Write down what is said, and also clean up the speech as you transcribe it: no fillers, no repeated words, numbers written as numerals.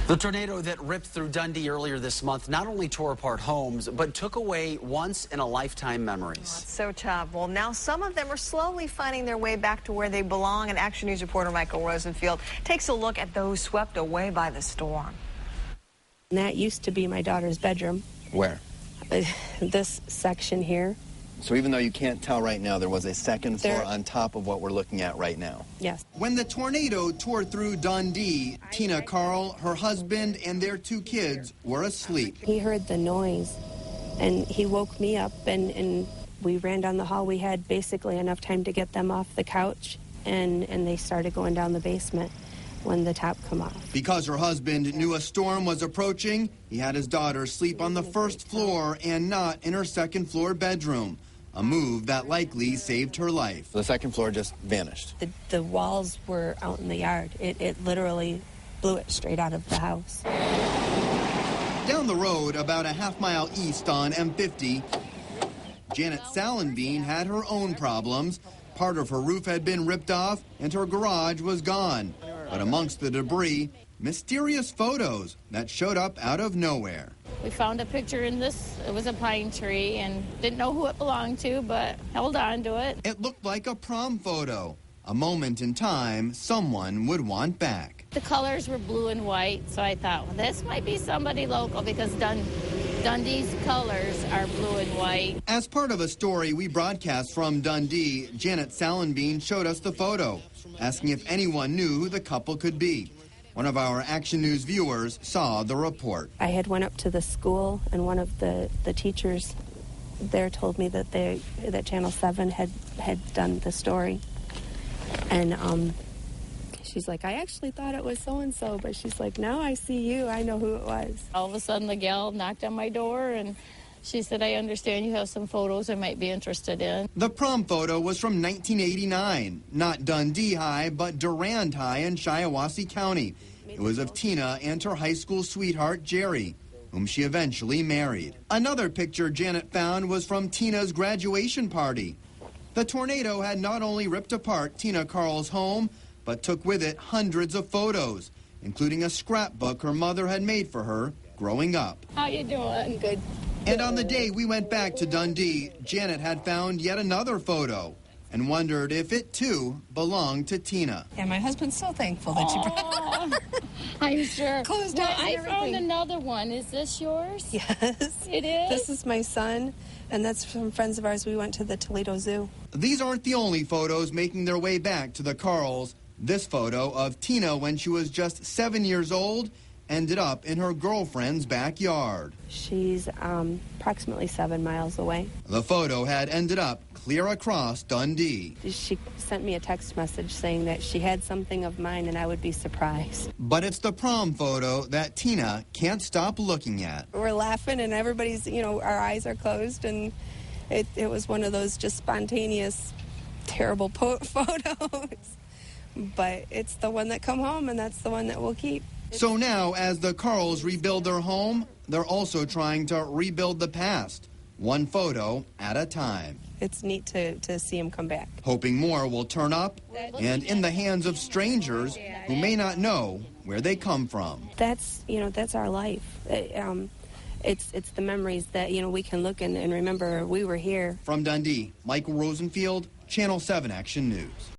The tornado that ripped through Dundee earlier this month not only tore apart homes, but took away once-in-a-lifetime memories. So tough. Well, now some of them are slowly finding their way back to where they belong. And Action News reporter Michael Rosenfield takes a look at those swept away by the storm. And that used to be my daughter's bedroom. Where? This section here. So even though you can't tell right now, there was a second floor on top of what we're looking at right now. Yes. When the tornado tore through Dundee, Tina Carl, her husband, and their 2 kids were asleep. He heard the noise, and he woke me up, and we ran down the hall. We had basically enough time to get them off the couch, and they started going down the basement when the top come off. Because her husband knew a storm was approaching, he had his daughter sleep on the first floor and not in her second-floor bedroom, a move that likely saved her life. The second floor just vanished. The walls were out in the yard. It literally blew it straight out of the house. Down the road, about a half-mile east on M50, Janet Salenbean had her own problems. Part of her roof had been ripped off and her garage was gone. But amongst the debris, mysterious photos that showed up out of nowhere. We found a picture in this, it was a pine tree, and didn't know who it belonged to, but held on to it. It looked like a prom photo, a moment in time someone would want back. The colors were blue and white, so I thought, well, this might be somebody local because Dundee's colors are blue and white. As part of a story we broadcast from Dundee, Janet Salenbean showed us the photo, asking if anyone knew who the couple could be. One of our Action News viewers saw the report. I had went up to the school, and one of the teachers there told me that that Channel 7 had done the story. And she's like, I actually thought it was so-and-so, but she's like, now I see you, I know who it was. All of a sudden, the gal knocked on my door, and she said, I understand you have some photos I might be interested in. The prom photo was from 1989, not Dundee High, but Durand High in Shiawassee County. It was of Tina and her high school sweetheart, Jerry, whom she eventually married. Another picture Janet found was from Tina's graduation party. The tornado had not only ripped apart Tina Carl's home, but took with it hundreds of photos, including a scrapbook her mother had made for her growing up. How you doing? Good. And on the day we went back to Dundee, Janet had found yet another photo and wondered if it, too, belonged to Tina. Yeah, my husband's so thankful that you brought it. I'm sure. Closed well, eyes and I everything. found another one. Is this yours? Yes. It is? This is my son, and that's from friends of ours. We went to the Toledo Zoo. These aren't the only photos making their way back to the Carls. This photo of Tina when she was just 7 years old ended up in her girlfriend's backyard. She's approximately 7 miles away. The photo had ended up clear across Dundee. She sent me a text message saying that she had something of mine and I would be surprised. But it's the prom photo that Tina can't stop looking at. We're laughing and everybody's, our eyes are closed, and it was one of those just spontaneous, terrible photos. But it's the one that come home, and that's the one that we'll keep. So now, as the Carls rebuild their home, they're also trying to rebuild the past, one photo at a time. It's neat to see them come back. Hoping more will turn up and in the hands of strangers who may not know where they come from. That's our life. It's the memories that, we can look and remember we were here. From Dundee, Michael Rosenfield, Channel 7 Action News.